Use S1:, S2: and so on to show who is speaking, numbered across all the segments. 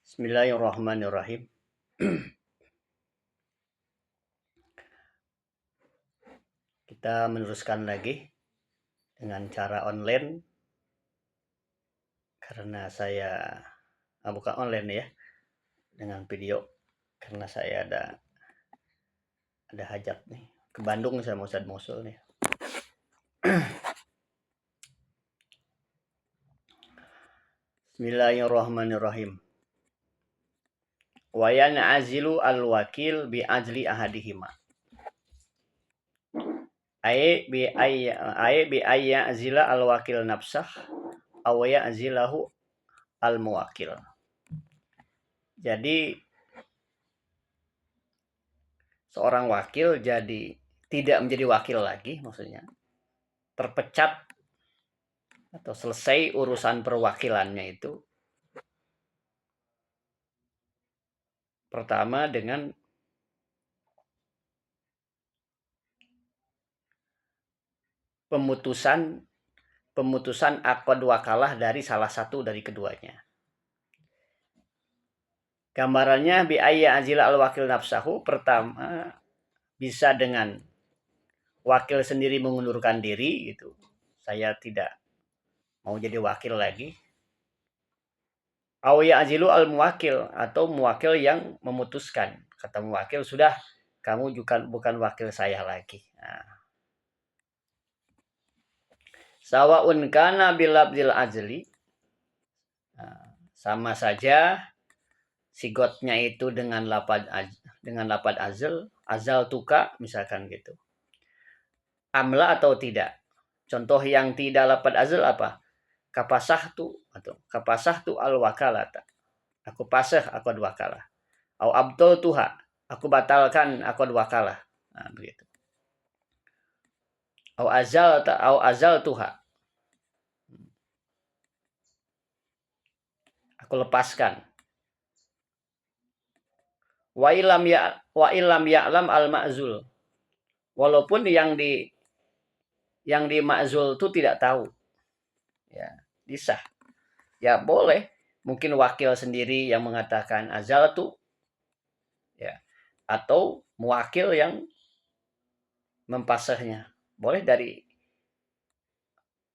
S1: Bismillahirrahmanirrahim. Kita meneruskan lagi dengan cara online karena saya bukan online ya, dengan video karena saya ada hajat nih ke Bandung, saya mau Ustadz Musul nih. Bismillahirrahmanirrahim. Wa yan'azilu al-wakil bi ajli ahadihima. Bi ayya azila al-wakil nafsah aw ya'zilahu al-muwakil. Jadi seorang wakil jadi tidak menjadi wakil lagi, maksudnya terpecat atau selesai urusan perwakilannya itu pertama dengan pemutusan akad wakalah dari salah satu dari keduanya. Gambarannya bi ayya azila al wakil nafsahu, pertama bisa dengan wakil sendiri mengundurkan diri gitu. Saya tidak mau jadi wakil lagi. Aw ya'zilu al muwakil, atau muwakil yang memutuskan. Kata muwakil, sudah kamu juga bukan wakil saya lagi. Nah. Sawa'un kana bilabdil ajli, sama saja sigotnya itu dengan lapad azal tuka misalkan gitu. Amla atau tidak. Contoh yang tidak lapad azal apa? Kapasahtu atau kapasahtu al wakalata. Aku pasah akad wakalah. Au abdul tuha, aku batalkan akad wakalah. Nah, begitu. Au azal tuha, aku lepaskan. Wa ilam ya'lam al ma'zul, walaupun yang di ma'zul itu tidak tahu, ya disah, ya boleh, mungkin wakil sendiri yang mengatakan azal tuh, ya, atau muwakil yang mempasahnya, boleh dari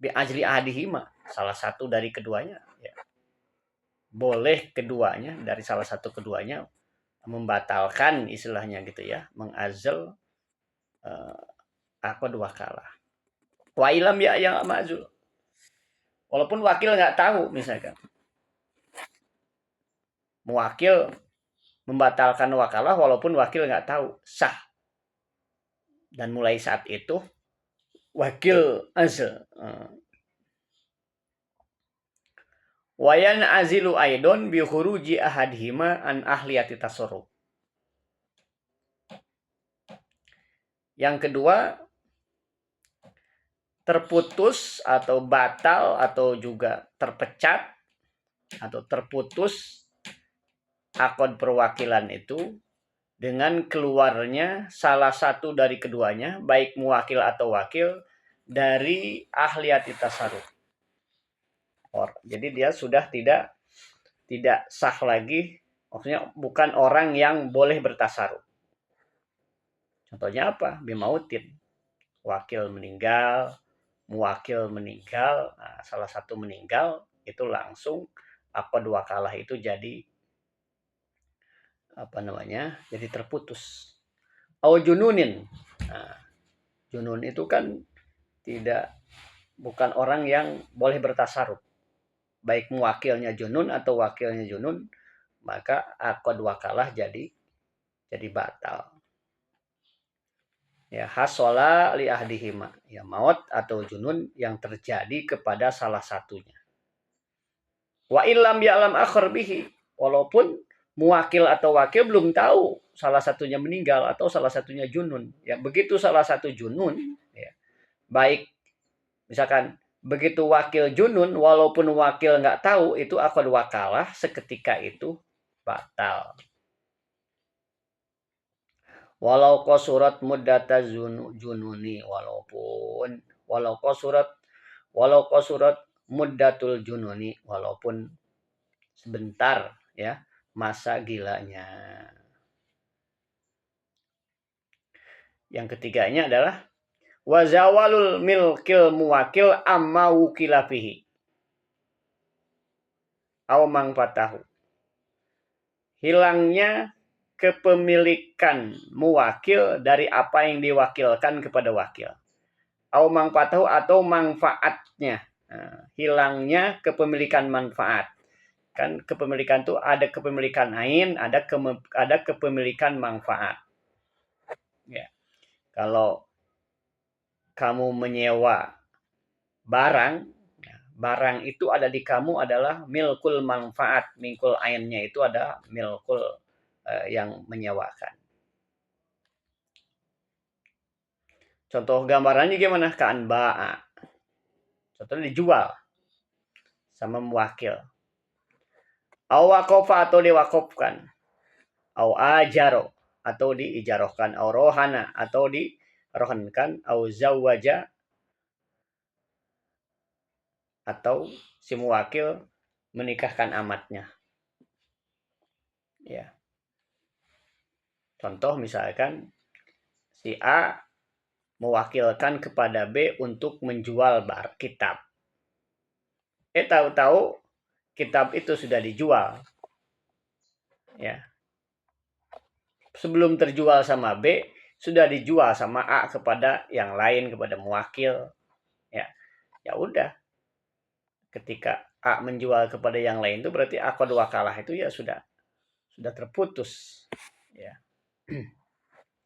S1: bi ajli ahadihima, salah satu dari keduanya, ya. Boleh keduanya, dari salah satu keduanya membatalkan istilahnya gitu ya, mengazal akad wakalah. Wa ilam ya yang ma'zul, walaupun wakil nggak tahu, misalkan muwakil membatalkan wakalah walaupun wakil nggak tahu, sah. Dan mulai saat itu wakil azal. Wayan azilu aidon bi khuruji ahadhima an ahliyati tasarruf. Yang kedua, terputus atau batal atau juga terpecat atau terputus akad perwakilan itu dengan keluarnya salah satu dari keduanya, baik muwakil atau wakil, dari ahliyati tasarruf. Jadi dia sudah tidak sah lagi, maksudnya bukan orang yang boleh bertasarruf. Contohnya apa? Bimautin, wakil meninggal, muwakil meninggal, nah, salah satu meninggal, itu langsung akad wakalah itu jadi jadi terputus. Au jununin, nah, junun itu kan bukan orang yang boleh bertasarruf, baik muwakilnya junun atau wakilnya junun, maka akad wakalah jadi batal. Ya, hasola li ahdihima, ya maut atau junun yang terjadi kepada salah satunya. Wa illam ya'lam akhar bihi, walaupun muwakil atau wakil belum tahu salah satunya meninggal atau salah satunya junun. Ya, begitu salah satu junun, ya, baik misalkan begitu wakil junun, walaupun wakil nggak tahu, itu akad wakalah seketika itu batal. Walau qasurat muddata jununi, walau qasurat muddatul jununi, walaupun sebentar ya masa gilanya. Yang ketiganya adalah wazawalul milkil muwakil amma wukila fihi aw mangfatahu. Hilangnya kepemilikan muwakil dari apa yang diwakilkan kepada wakil. Aw mangfatahu atau manfaatnya. Hilangnya kepemilikan manfaat. Kan kepemilikan itu ada kepemilikan ain, ada kepemilikan manfaat. Ya. Kalau kamu menyewa barang, barang itu ada di kamu adalah milkul manfaat, milkul ainnya itu ada milkul yang menyewakan. Contoh gambarannya gimana? Kan ba'a. Contohnya dijual sama muwakil. Au waqafa atau diwakafkan. Au ajaro atau diijarohkan. Au rohana atau dirohankan. Au zawwaja atau si muwakil menikahkan amatnya. Ya. Contoh misalkan si A mewakilkan kepada B untuk menjual kitab. Tahu-tahu kitab itu sudah dijual. Ya. Sebelum terjual sama B, sudah dijual sama A kepada yang lain, kepada muwakil. Ya. Ya udah. Ketika A menjual kepada yang lain itu berarti akad wakalah itu ya sudah terputus. Ya.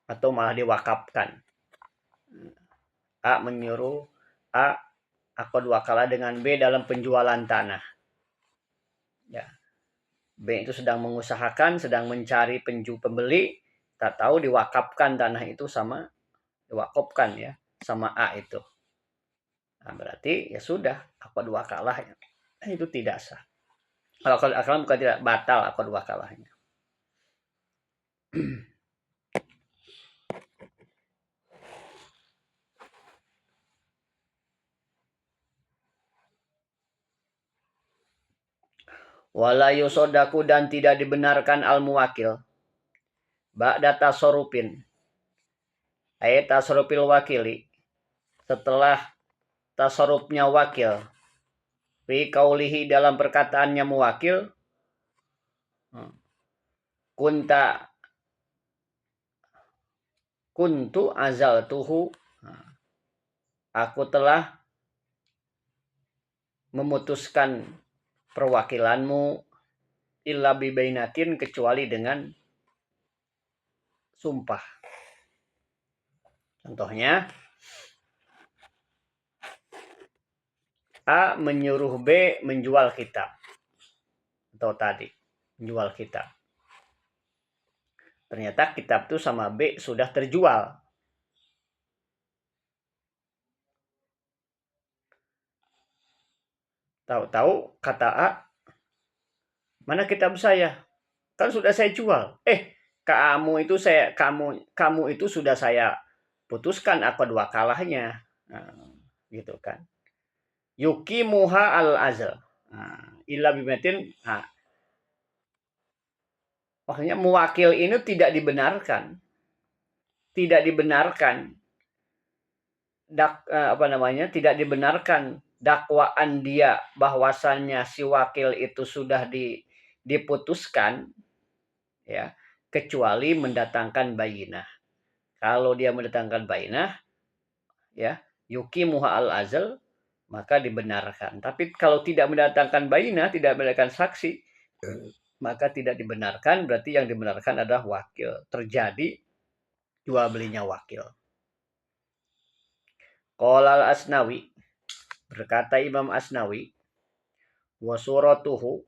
S1: Atau malah diwakafkan. A menyuruh A akad wakalah dengan B dalam penjualan tanah. Ya. B itu sedang mengusahakan, sedang mencari pembeli, tak tahu diwakafkan tanah itu sama diwakafkan ya sama A itu. Nah, berarti ya sudah akad wakalah itu tidak sah. Kalau akad wakalah bukan tidak batal akad wakalahnya. Wala yusodaku dan tidak dibenarkan al-muwakil ba'da tasorupin ayat tasorupil wakili setelah tasorupnya wakil fi kaulihi dalam perkataannya muwakil kuntu azaltuhu aku telah memutuskan perwakilanmu illa bibainatin kecuali dengan sumpah. Contohnya A menyuruh B menjual kitab. Atau tadi menjual kitab. Ternyata kitab itu sama B sudah terjual. Tahu-tahu kata A, mana kitab saya? Kan sudah saya jual. Kamu itu sudah saya putuskan akad wakalahnya. Nah, gitu kan. Yukimuha al-azal. Illa bimatin. Maksudnya muwakil ini tidak dibenarkan. Tidak dibenarkan. Tidak dibenarkan dakwaan dia bahwasannya si wakil itu sudah diputuskan ya, kecuali mendatangkan bayinah. Kalau dia mendatangkan bayinah ya, yukimuha al-azal, maka dibenarkan. Tapi kalau tidak mendatangkan bayinah, tidak mendatangkan saksi, maka tidak dibenarkan. Berarti yang dibenarkan adalah wakil. Terjadi jual belinya wakil. Qala al-Asnawi, berkata Imam Asnawi, wa suratuhu,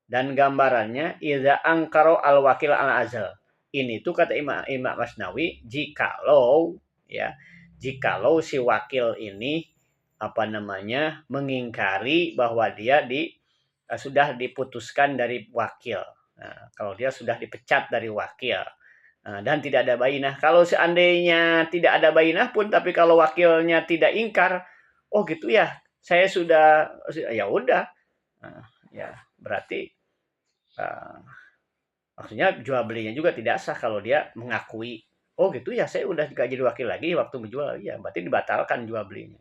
S1: dan gambarannya idza angkaro al-wakil al-azal. Ini tuh kata Imam Asnawi, jikalau si wakil ini mengingkari bahwa dia sudah diputuskan dari wakil. Nah, kalau dia sudah dipecat dari wakil. Dan tidak ada bayinah. Kalau seandainya tidak ada bayinah pun, tapi kalau wakilnya tidak ingkar, oh gitu ya, saya sudah, ya udah, ya berarti Maksudnya jual belinya juga tidak sah kalau dia mengakui, oh gitu ya saya udah gak jadi wakil lagi waktu menjual, ya berarti dibatalkan jual belinya.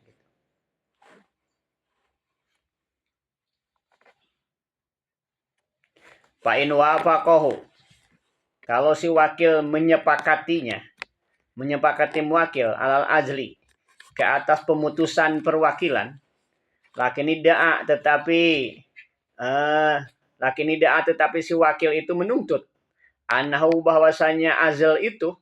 S1: Fa in wafaqahu, kalau si wakil menyepakati muwakil alal azli, ke atas pemutusan perwakilan, lakin da'a tetapi eh, si wakil itu menuntut annahu bahwasanya azal itu,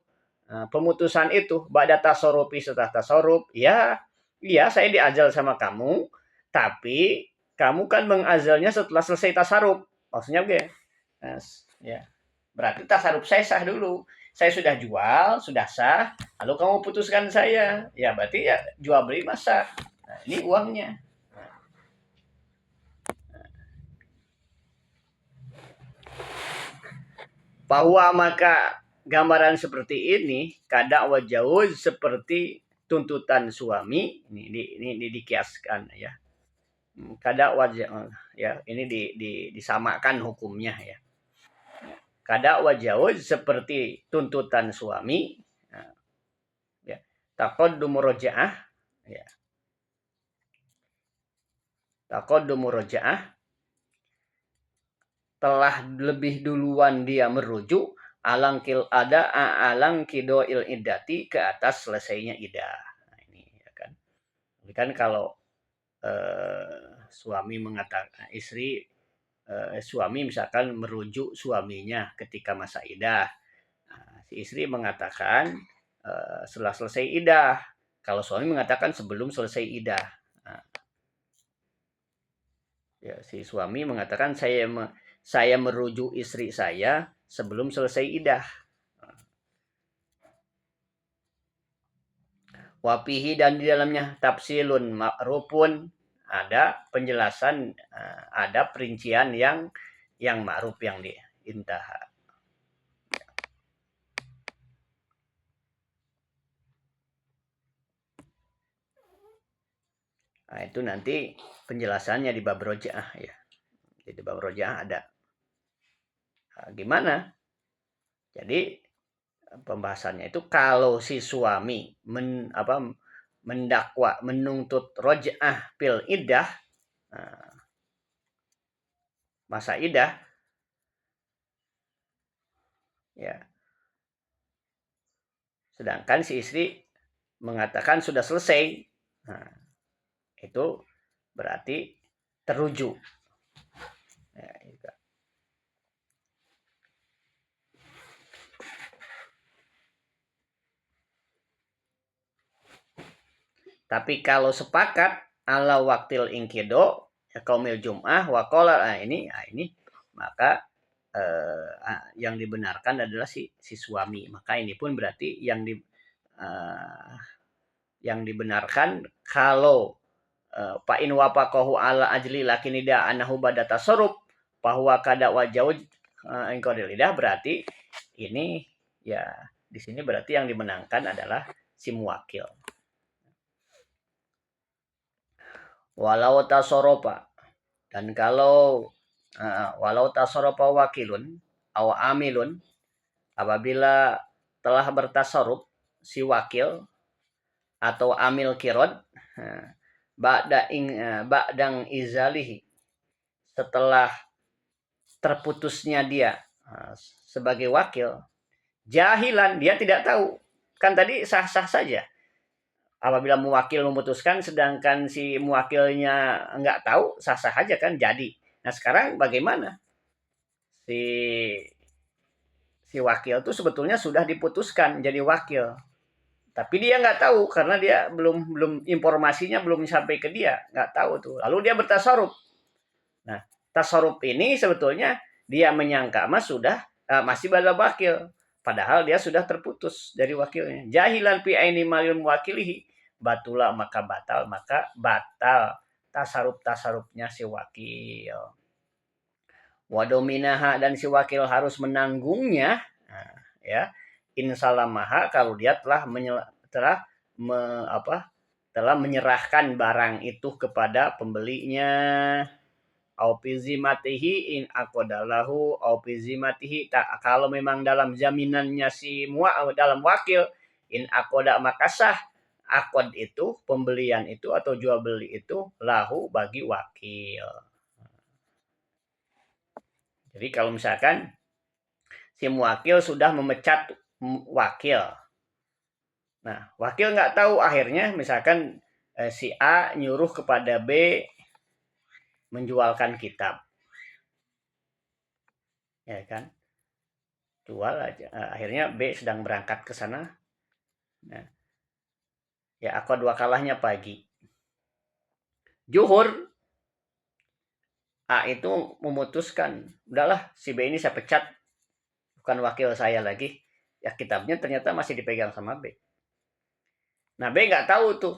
S1: pemutusan itu ba'da tasarufi, setelah tasaruf, ya iya saya diazal sama kamu, tapi kamu kan mengazalnya setelah selesai tasaruf. Maksudnya gue, ya berarti tasaruf saya sah dulu. Saya sudah jual, sudah sah, lalu kamu putuskan saya. Ya berarti ya jual beli masa. Nah, ini uangnya. Bahwa maka gambaran seperti ini kada wajawuz, seperti tuntutan suami ini dikiaskan ya. Kada wajah ya, ini disamakan hukumnya ya. Kada wajawuz seperti tuntutan suami, ya. Taqaddum murojaah, ya. Taqaddum murojaah, telah lebih duluan dia merujuk alang kidoil iddati, ke atas selesainya idah. Nah, ini ya kan. Ini kan kalau suami mengatakan suami misalkan merujuk suaminya ketika masa idah. Nah, si istri mengatakan setelah selesai idah. Kalau suami mengatakan sebelum selesai idah. Nah, ya, si suami mengatakan saya merujuk istri saya sebelum selesai idah. Wapihi, dan di dalamnya tafsilun ma'rufun, ada penjelasan, ada perincian yang ma'ruf, yang diintaha. Nah, itu nanti penjelasannya di bab rojaah ya. Di bab rojaah ada. Nah, gimana? Jadi pembahasannya itu kalau si suami mendakwa, menuntut rojaah fil iddah, masa iddah, ya. Sedangkan si istri mengatakan sudah selesai. Nah, itu berarti terujuk. Ya, gitu. Tapi kalau sepakat ala waktil ingkido kaumil jum'ah wakola, ini maka yang dibenarkan adalah si suami. Maka ini pun berarti yang dibenarkan kalau fa in wafaqahu ala ajli lakinida anahu bada tasarruf bahwa kada wajauj engkodil lidah, berarti ini ya di sini berarti yang dimenangkan adalah si muwakil. Walau tasoropa, dan kalau walau tasoropa wakilun aw amilun, apabila telah bertasaruf si wakil atau amil kirod, ba'dang izalihi, setelah terputusnya dia sebagai wakil, jahilan, dia tidak tahu, kan tadi sah-sah saja. Apabila muwakil memutuskan sedangkan si muwakilnya nggak tahu, sah-sah aja kan jadi. Nah sekarang bagaimana? Si wakil tuh sebetulnya sudah diputuskan jadi wakil, tapi dia nggak tahu karena dia belum informasinya belum sampai ke dia, nggak tahu tuh. Lalu dia bertasaruf. Nah tasaruf ini sebetulnya dia menyangka mas sudah masih pada wakil, padahal dia sudah terputus dari wakilnya. Jahilan fi aini malil wakilihi, batula maka batal tasarufnya si wakil. Wadominaha, dan si wakil harus menanggungnya. Nah, ya insalamaha, kalau dia telah menyerahkan barang itu kepada pembelinya. au fi zimatihi in aqadalahu au fi zimatihi. Kalau memang dalam jaminannya dalam wakil, in aqada maka sah akad itu, pembelian itu atau jual beli itu lahu bagi wakil. Jadi kalau misalkan si muwakil sudah memecat wakil. Nah, wakil nggak tahu, akhirnya misalkan si A nyuruh kepada B menjualkan kitab. Ya kan? Jual aja. Akhirnya B sedang berangkat ke sana. Nah, ya akad wakalahnya pagi. Zuhur A itu memutuskan, udahlah si B ini saya pecat, bukan wakil saya lagi. Ya kitabnya ternyata masih dipegang sama B. Nah B nggak tahu tuh.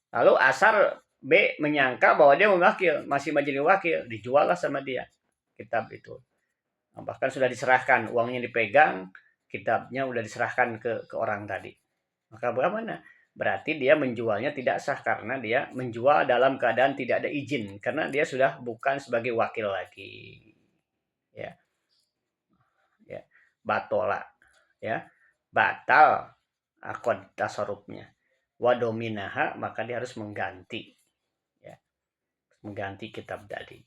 S1: Lalu asar B menyangka bahwa dia mewakil, masih menjadi wakil, dijual lah sama dia kitab itu. Nah, bahkan sudah diserahkan, uangnya dipegang, kitabnya sudah diserahkan ke orang tadi. Maka bagaimana? Berarti dia menjualnya tidak sah karena dia menjual dalam keadaan tidak ada izin, karena dia sudah bukan sebagai wakil lagi. Ya. Ya. Batola, ya. Batal akad tasarrufnya. Wadominaha, maka dia harus mengganti, ya, mengganti kitab tadi.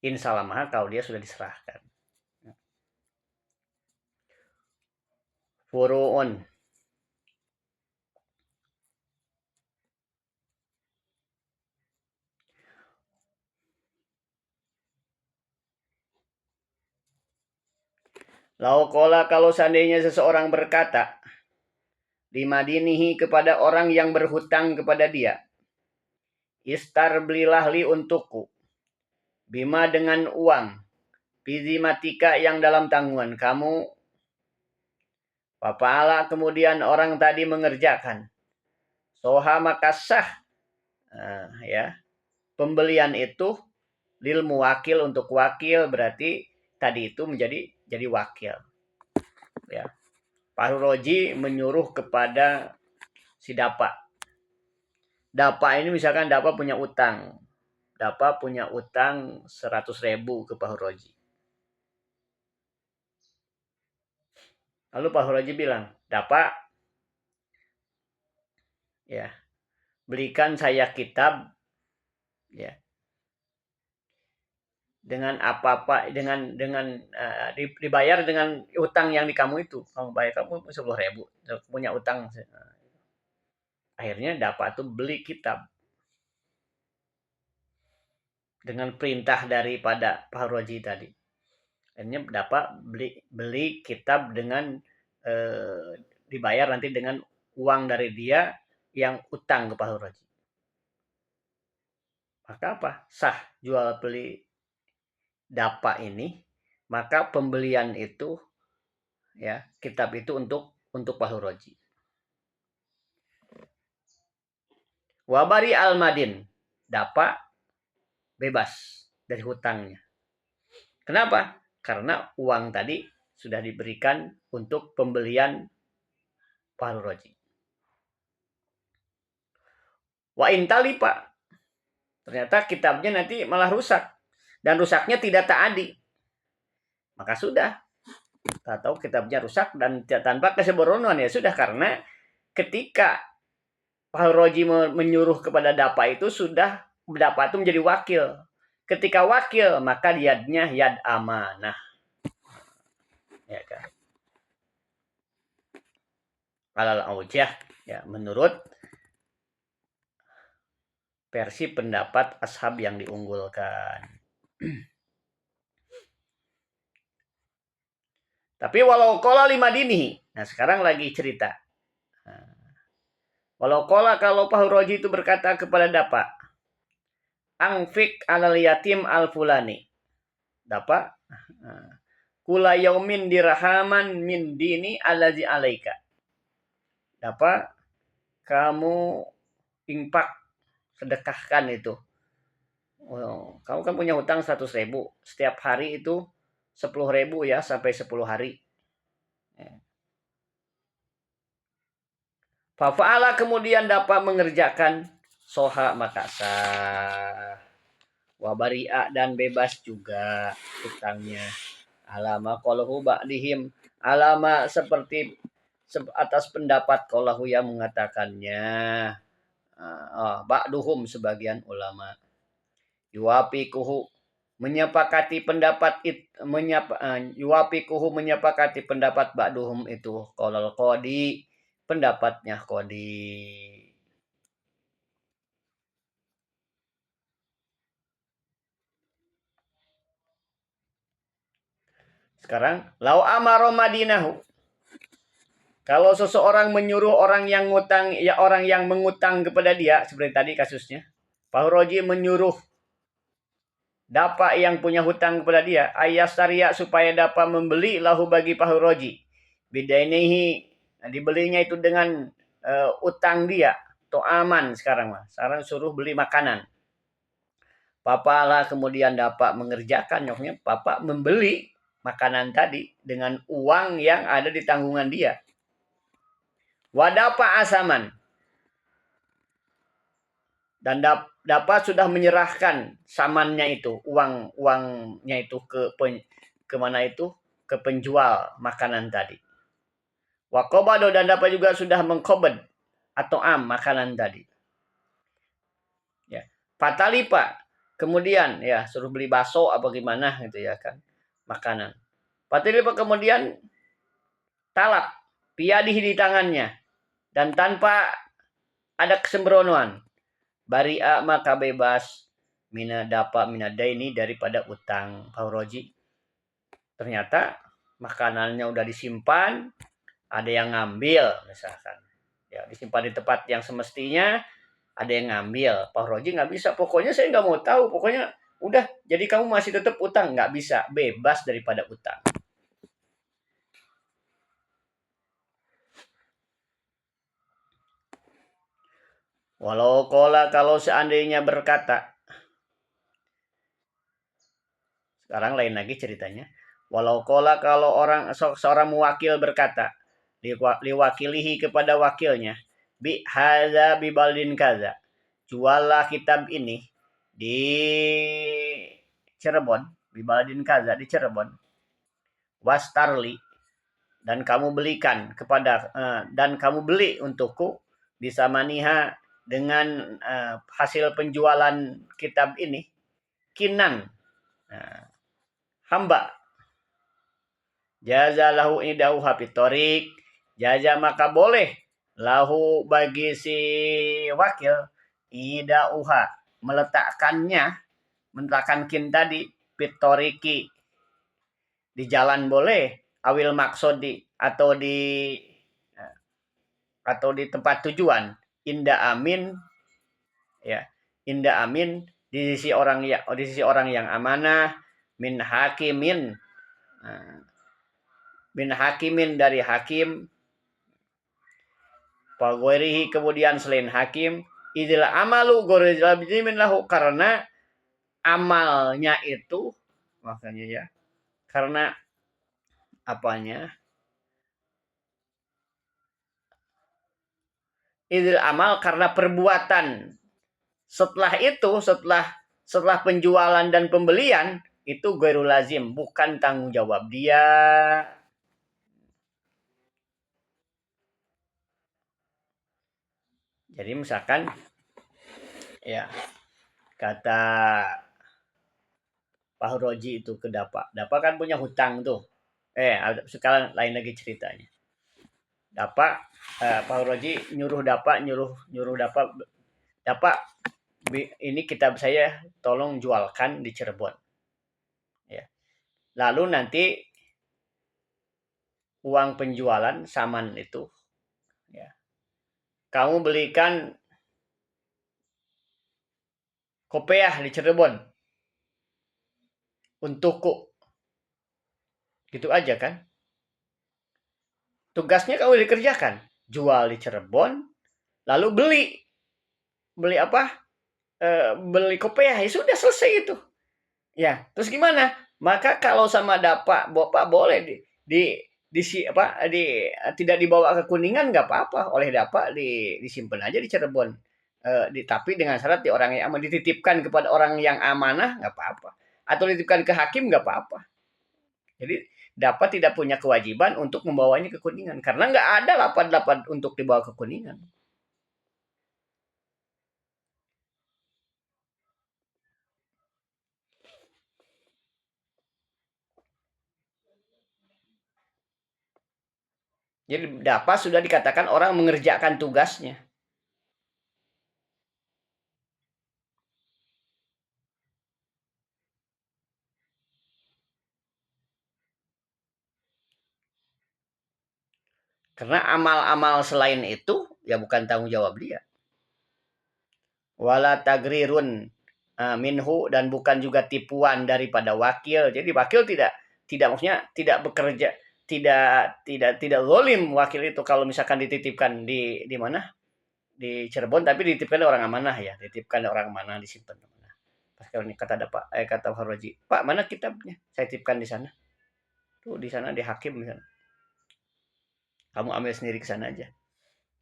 S1: Insalamah kalau dia sudah diserahkan. Furu'un. Laukola, kalau seandainya seseorang berkata limadinihi, kepada orang yang berhutang kepada dia, istar belilah li untukku, bima dengan uang, fizimatika yang dalam tanggungan kamu. Papala, kemudian orang tadi mengerjakan, soha maka sah, ya, pembelian itu lil muwakil, untuk wakil, berarti tadi itu jadi wakil. Ya. Pak Roji menyuruh kepada si Dapa. Dapa ini misalkan Dapa punya utang. Dapa punya utang 100.000 ke Pak Roji. Lalu Pak Roji bilang, Dapa, ya, belikan saya kitab, ya, dengan apa-apa, dengan dibayar dengan utang yang di kamu itu. Kamu bayar, kamu 10.000, punya utang. Akhirnya Dapa itu beli kitab dengan perintah daripada Pak Roji tadi. Akhirnya dapat beli kitab dengan dibayar nanti dengan uang dari dia yang utang ke Pak Roji. Maka apa? Sah jual beli Dapa ini, maka pembelian itu, ya, kitab itu untuk Pak Roji. Wabari al-Madin, Dapa bebas dari hutangnya. Kenapa? Karena uang tadi sudah diberikan untuk pembelian Pak Roji. Wa intali, Pak, ternyata kitabnya nanti malah rusak, dan rusaknya tidak ta'adi, maka sudah, kita tahu kitabnya rusak dan tanpa kesembronoan, ya sudah, karena ketika Pak Roji menyuruh kepada Dapa itu, sudah Dapa itu menjadi wakil. Ketika wakil, maka yadnya yad amanah, ya kan. Alal aujah, ya, menurut versi pendapat ashab yang diunggulkan. Tapi walau kola lima dini, nah sekarang lagi cerita. Walau kola, kalau Pak Roji itu berkata kepada Dapa, angfik alal yatim al fulani, Dapa, kula yaumin dirhaman min dini alazi alaika. Dapa, kamu infak, sedekahkan itu. Oh, kamu kan punya hutang 100.000. Setiap hari itu 10.000, ya, sampai 10 hari. Fafa'ala, kemudian dapat mengerjakan, soha maka sah. Wabari'a dan bebas juga utangnya. Alama qalahu ba'dihim, alama seperti atas pendapat qalahu yang mengatakannya ba'duhum sebagian ulama. Yuwafiquhu menyepakati pendapat yuwafiquhu menyepakati pendapat ba'duhum itu qaulal qadi, pendapatnya qadi. Sekarang lau amaro madinahu, kalau seseorang menyuruh orang yang ngutang, ya orang yang mengutang kepada dia, seperti tadi kasusnya, Fahroji menyuruh dapat yang punya hutang kepada dia, ayastaria supaya dapat membeli lahu bagi Fahroji. Bidainihi, dibelinya itu dengan utang dia, to aman sekarang mah. Sekarang suruh beli makanan. Papa lah kemudian dapat mengerjakan nyoknya, papa membeli makanan tadi dengan uang yang ada di tanggungan dia. Wadapa asaman, dan dapat sudah menyerahkan samannya itu, uangnya itu ke mana itu, ke penjual makanan tadi. Wakobado, dan dapat juga sudah mengkobed atau makanan tadi. Ya, fatalipa, kemudian ya suruh beli bakso apa gimana gitu ya kan, makanan. Fatalipa kemudian talak piadih di tangannya dan tanpa ada kesembronoan. Bari'a maka bebas mina daini daripada utang Fahroji. Ternyata makanannya udah disimpan, ada yang ngambil misalkan. Ya, disimpan di tempat yang semestinya, ada yang ngambil. Fahroji nggak bisa, pokoknya saya nggak mau tahu, pokoknya udah, jadi kamu masih tetap utang, nggak bisa, bebas daripada utang. Walau kalau seandainya berkata, sekarang lain lagi ceritanya. Walau kalau seorang mewakil berkata, liwakilihi kepada wakilnya, bi hadza bi baldin kaza, juallah kitab ini di Cirebon, bi baldin kaza di Cirebon, wastarli, dan kamu belikan dan kamu beli untukku bisa maniha dengan hasil penjualan kitab ini, kinan, hamba, jaza lahu idahu hapitorik, jaza maka boleh lahu bagi si wakil idauha meletakkan kin tadi pitoriki di jalan boleh, awil maksodi atau di tempat tujuan, inda amin ya, inda amin di sisi orang yang amanah, min hakimin dari hakim, pagoirihi kemudian selain hakim, idil amalu gorizlabimin lahu, karena amalnya itu makanya ya, karena apanya, idil amal karena perbuatan setelah itu, setelah penjualan dan pembelian itu ghairul lazim, bukan tanggung jawab dia. Jadi misalkan ya kata Fahroji itu ke Dapa kan punya hutang tuh. Sekarang lain lagi ceritanya. Fahroji nyuruh Dapa ini kitab saya tolong jualkan di Cirebon. Ya. Lalu nanti uang penjualan saman itu, ya, kamu belikan kopiah di Cirebon untukku. Gitu aja kan? Tugasnya kamu dikerjakan. Jual di Cirebon, lalu beli apa? Beli kopiah, ya sudah selesai itu. Ya, terus gimana? Maka kalau sama Bapak boleh tidak dibawa ke Kuningan nggak apa-apa, oleh Bapak disimpan aja di Cirebon. tapi dengan syarat di orang yang aman, dititipkan kepada orang yang amanah nggak apa-apa, atau dititipkan ke hakim nggak apa-apa. Jadi dapat tidak punya kewajiban untuk membawanya ke kuningan karena nggak ada lapan-lapan untuk dibawa ke kuningan. Jadi dapat sudah dikatakan orang mengerjakan tugasnya. Karena amal-amal selain itu ya bukan tanggung jawab dia. Wala tagrirun minhu, dan bukan juga tipuan daripada wakil. Jadi wakil tidak maksudnya tidak bekerja, tidak zalim wakil itu kalau misalkan dititipkan di mana? Di Cirebon tapi dititipkan orang amanah ya, dititipkan orang amanah disimpan. Pas kalau ini kata ada Pak kata Pak Roji, "Pak, mana kitabnya? Saya titipkan di sana." Tuh di sana di hakim misalnya. Kamu ambil sendiri ke sana aja.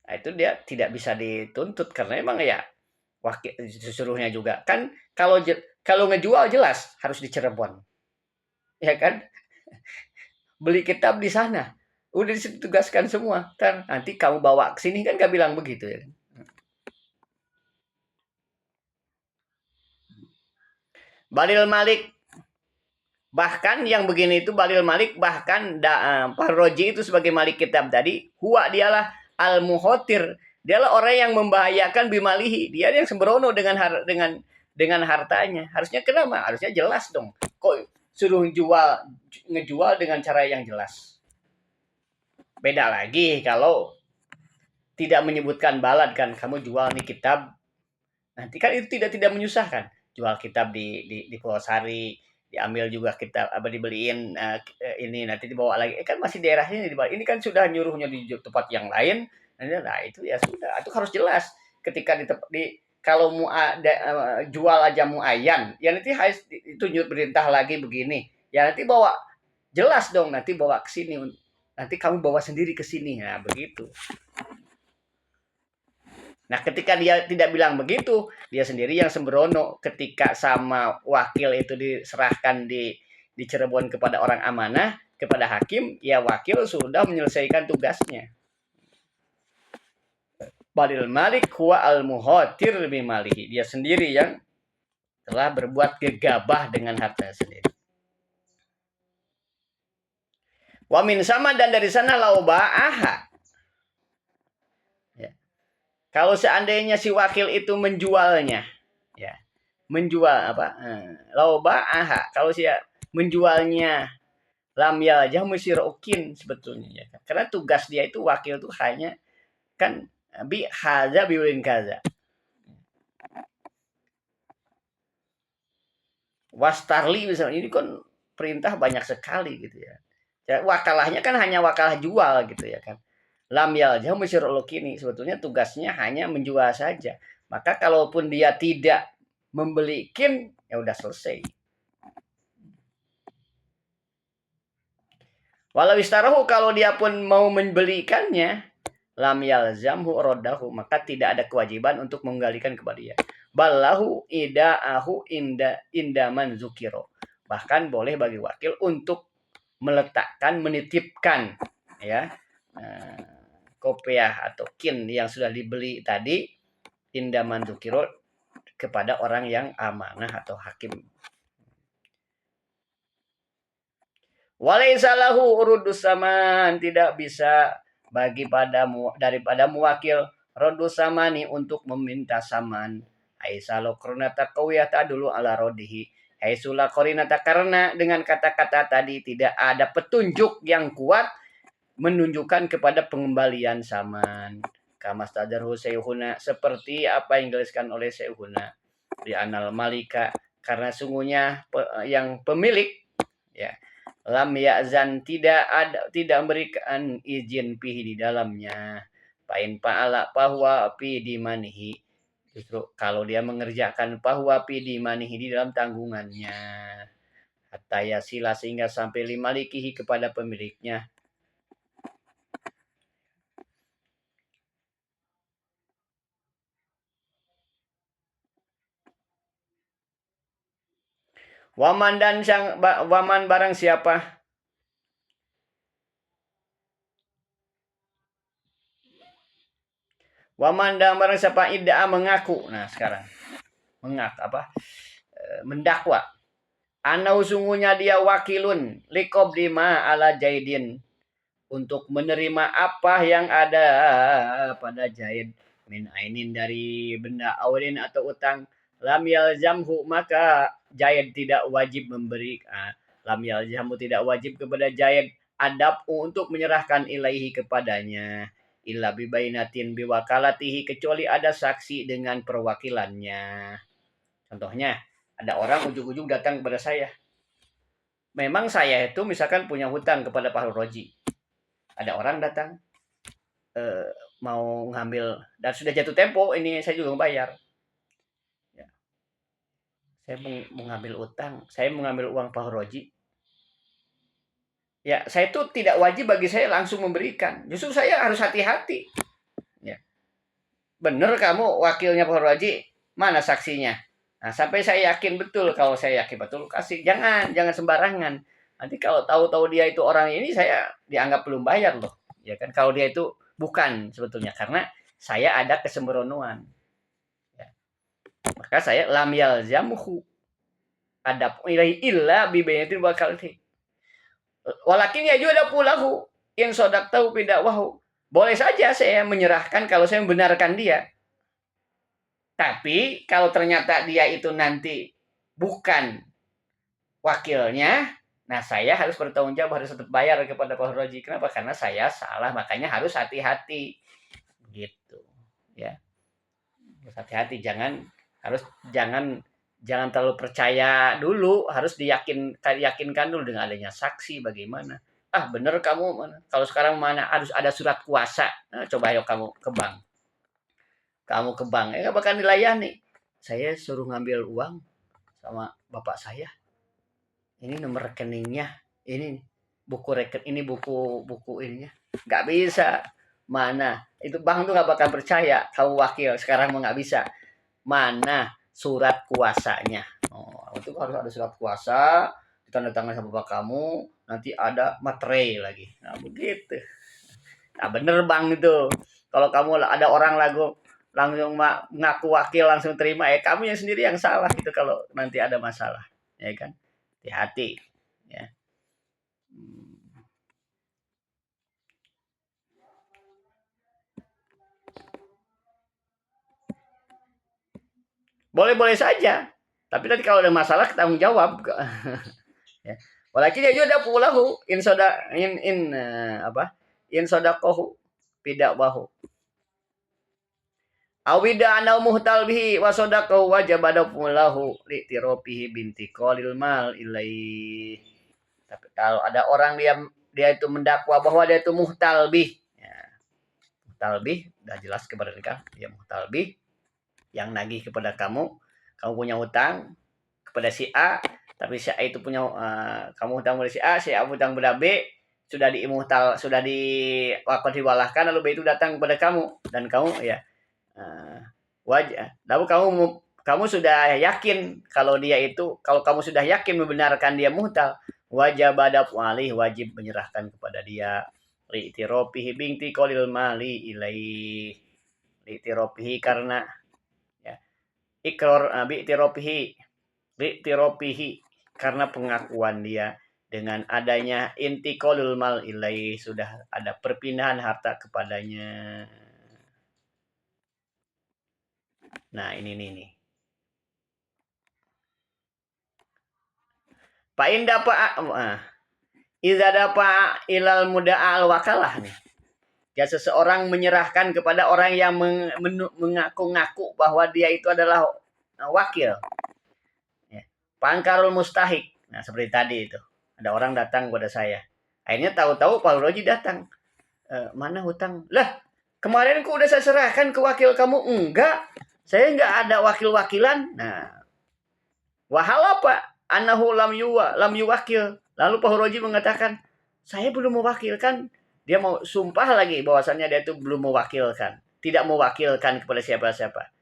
S1: Nah, itu dia tidak bisa dituntut karena emang ya wakil suruhnya juga kan, kalau ngejual jelas harus di Cirebon, ya kan? Beli kitab di sana, udah ditugaskan semua. Nanti kamu bawa ke sini kan gak bilang begitu ya. Balil Malik, bahkan yang begini itu Balil Malik, bahkan Parroji itu sebagai Malik kitab tadi, huwa dialah al muhotir, dialah orang yang membahayakan bimalihi, dia yang sembrono dengan hartanya. Harusnya kenapa? Harusnya jelas dong. Kok suruh ngejual dengan cara yang jelas. Beda lagi kalau tidak menyebutkan balad kan, kamu jual nih kitab, nanti kan itu tidak menyusahkan. Jual kitab di Purwosari, diambil juga kitab apa dibeliin ini nanti dibawa lagi. Kan masih daerahnya dibawa. Ini kan sudah nyuruhnya di tempat yang lain. Nah, itu ya sudah, itu harus jelas. Ketika kalau mau ada jual aja muayyan, ya nanti harus itu perintah lagi begini. Ya nanti bawa jelas dong, nanti bawa ke sini. Nanti kamu bawa sendiri ke sini. Nah, begitu. Nah, ketika dia tidak bilang begitu, dia sendiri yang sembrono ketika sama wakil itu diserahkan di Cirebon kepada orang amanah, kepada hakim, ya wakil sudah menyelesaikan tugasnya. Balil Malik huwa al muhotir bimalihi. Dia sendiri yang telah berbuat gegabah dengan harta sendiri. Wa min sama, dan dari sana lauba'aha. Ya. Kalau seandainya si wakil itu menjualnya, ya, menjual apa? Lauba'aha. Kalau si menjualnya lam yalzam musirokin sebetulnya ya kan. Karena tugas dia itu wakil itu hanya kan bi haza biwin kaza. Wastarli misalnya ini kan perintah banyak sekali gitu ya. Wakalahnya kan hanya wakalah jual gitu ya kan. Lam yalzam musirokin ini sebetulnya tugasnya hanya menjual saja. Maka kalaupun dia tidak membelikin ya udah selesai. Walau istarahu, kalau dia pun mau membelikannya, lam yalzamhu rodahu, maka tidak ada kewajiban untuk menggalikan kepada dia. Ballahu ida'ahu indaman zukiro. Bahkan boleh bagi wakil untuk meletakkan, menitipkan ya kopiah atau kin yang sudah dibeli tadi indaman zukiro kepada orang yang amanah atau hakim. Walaisa lahu urudus saman, tidak bisa bagi daripada muwakil rodus samani untuk meminta saman. Aisalo korinata kawiyata dulu ala rodihi. Aisula korinata, karena dengan kata-kata tadi tidak ada petunjuk yang kuat menunjukkan kepada pengembalian saman. Kama stadarhu sayhuna, seperti apa yang dijelaskan oleh sayhuna di Anal Malika, karena sungguhnya yang pemilik ya lam ya'zan, tidak memberikan izin pihi di dalamnya. Pain pa'ala bahwa pi dimanihi, justru kalau dia mengerjakan bahwa pi dimanihi di dalam tanggungannya, hatta yasila, sehingga sampai limalikihi kepada pemiliknya. Waman dan waman barang siapa. Waman dan barang siapa idda'a mengaku. Nah, sekarang mendakwa. Anau sungguhnya dia wakilun liqoblima ala jaidin, untuk menerima apa yang ada pada jaid, min ainin dari benda, awlin atau utang, lam yalzamhu maka jaid tidak wajib memberi, lam yalzamhu tidak wajib kepada jaid adab untuk menyerahkan ilaihi kepadanya, illa bibainatin biwakalatihi, kecuali ada saksi dengan perwakilannya. Contohnya, ada orang ujung-ujung datang kepada saya. Memang saya itu misalkan punya hutang kepada Pak Roji. Ada orang datang mau ngambil dan sudah jatuh tempo, ini saya juga bayar. Ya. Saya mau ngambil utang, saya mau ngambil uang Pak Roji. Ya, saya itu tidak wajib bagi saya langsung memberikan. Justru saya harus hati-hati. Ya. Bener kamu wakilnya Pak Roji, mana saksinya? Nah, sampai saya yakin betul, kalau saya yakin betul kasih. Jangan sembarangan. Nanti kalau tahu-tahu dia itu orang ini, saya dianggap belum bayar loh. Ya kan, kalau dia itu bukan sebetulnya, karena saya ada kesembronoan. Ya. Maka saya lam yalzamuhu adab ilahi illa bibayatin wakalti. Walakin ya juga ada pulahu in sodaqtahu bidakwahu. Boleh saja saya menyerahkan kalau saya membenarkan dia. Tapi kalau ternyata dia itu nanti bukan wakilnya, nah saya harus bertanggung jawab, harus tetap bayar kepada Pak Roji. Kenapa? Karena saya salah, makanya harus hati-hati. Gitu. Ya. Harus hati-hati, jangan terlalu percaya dulu, harus diyakinkan dulu dengan adanya saksi bagaimana. Bener kamu mana? Kalau sekarang mana harus ada surat kuasa. Nah, coba ayo kamu ke bank. Kamu ke bank, nggak bakal dilayani. Saya suruh ngambil uang sama bapak saya. Ini nomor rekeningnya, ini buku ini buku ininya. Nggak bisa. Mana? Itu bank tuh nggak bakal percaya kamu wakil. Sekarang nggak bisa. Mana surat kuasanya? Oh, itu harus ada surat kuasa, ditandatangani sama bapak kamu, nanti ada materai lagi. Nah, begitu. Nah, bener bang itu. Kalau kamu ada orang langsung ngaku wakil langsung terima, kamu yang sendiri yang salah gitu kalau nanti ada masalah, ya kan? Hati-hati, ya. Boleh-boleh saja. Tapi nanti kalau ada masalah tanggung jawab. Ya. Walakin ya juga pulahu in sodakohu tidak bahu. Awida anau muhtal bihi wa sodaqahu wajib adapulahu li tiropihi binti qalil mal ilai. Tapi kalau ada orang dia itu mendakwa bahwa dia itu muhtal bih. Ya. Muhtal bih udah jelas kepada kita, dia muhtal bih yang nagih kepada kamu punya hutang kepada si A, tapi si A itu punya kamu hutang pada si A hutang pada B, sudah dimuhtal, sudah diwakilkan, lalu B itu datang kepada kamu dan kamu ya wajah. Lalu kamu sudah yakin kalau kamu sudah yakin membenarkan dia muhtal, wajib adab walih, wajib menyerahkan kepada dia li'tiropihi binti qalil mali ilai, li'tiropihi karena ya ikrar bi'tiropihi karena pengakuan dia dengan adanya intiqalul mal ilai, sudah ada perpindahan harta kepadanya. Nah, ini nih. Pak Indah iza dafa ilal muda'al wakalah nih. Ya, seseorang menyerahkan kepada orang yang mengaku-ngaku bahwa dia itu adalah wakil. Ya. Pangkarul mustahik. Nah, seperti tadi itu. Ada orang datang kepada saya. Akhirnya tahu-tahu Pak Roji datang. Mana hutang? Lah, kemarin ku udah saya serahkan ke wakil kamu. Enggak. Saya enggak ada wakil-wakilan. Nah, wahal apa? Anahu lam yuwakil. Lalu Pak Roji mengatakan, saya belum mewakilkan. Dia mau sumpah lagi bahwasannya dia itu belum mewakilkan. Tidak mewakilkan kepada siapa-siapa.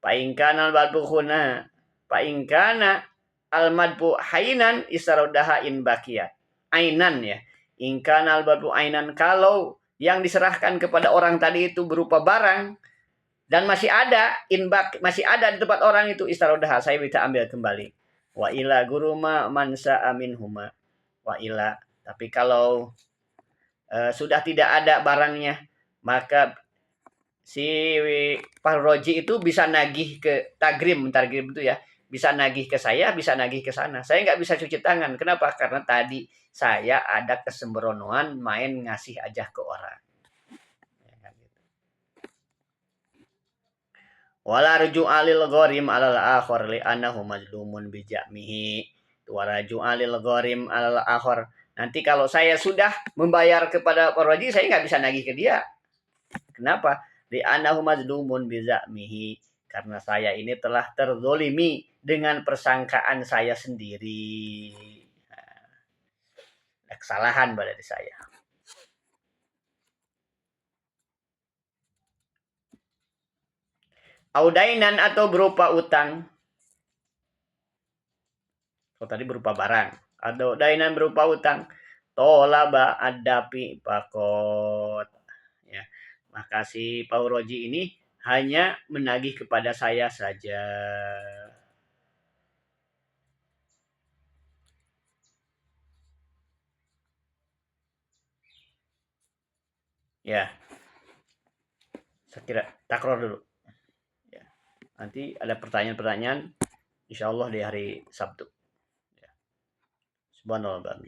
S1: Paingkana al-balbukhuna. Paingkana al-madbu hainan isaradaha in bakiyat. Ainan ya. Ingkan al-madbu ainan, kalau yang diserahkan kepada orang tadi itu berupa barang dan masih ada masih ada di tempat orang itu, istarodaha, saya bisa ambil kembali. Wa ila guruma mansa amin huma. Wa ila, tapi kalau sudah tidak ada barangnya, maka si Parroji itu bisa nagih ke tagrim itu ya, bisa nagih ke saya, bisa nagih ke sana. Saya nggak bisa cuci tangan. Kenapa? Karena tadi saya ada kesembronoan main ngasih aja ke orang. Wala ruju'a lil gharim 'alal akhar li annahu mazlumun bi ja'mihi. Wa ruju'a lil gharim 'alal akhar. Nanti kalau saya sudah membayar kepada Parroji, saya nggak bisa nagih ke dia. Kenapa? Li annahu mazlumun bi ja'mihi. Karena saya ini telah terzolimi dengan persangkaan saya sendiri. Nah, kesalahan berarti saya. Audainan atau berupa utang. Oh, tadi berupa barang. Atau dainan berupa utang. Tolaba adapi pakot. Ya. Maka si Pauroji ini hanya menagih kepada saya saja. Ya. Saya kira takror dulu. Ya. Nanti ada pertanyaan-pertanyaan, insya Allah di hari Sabtu. Ya. Subhanallah.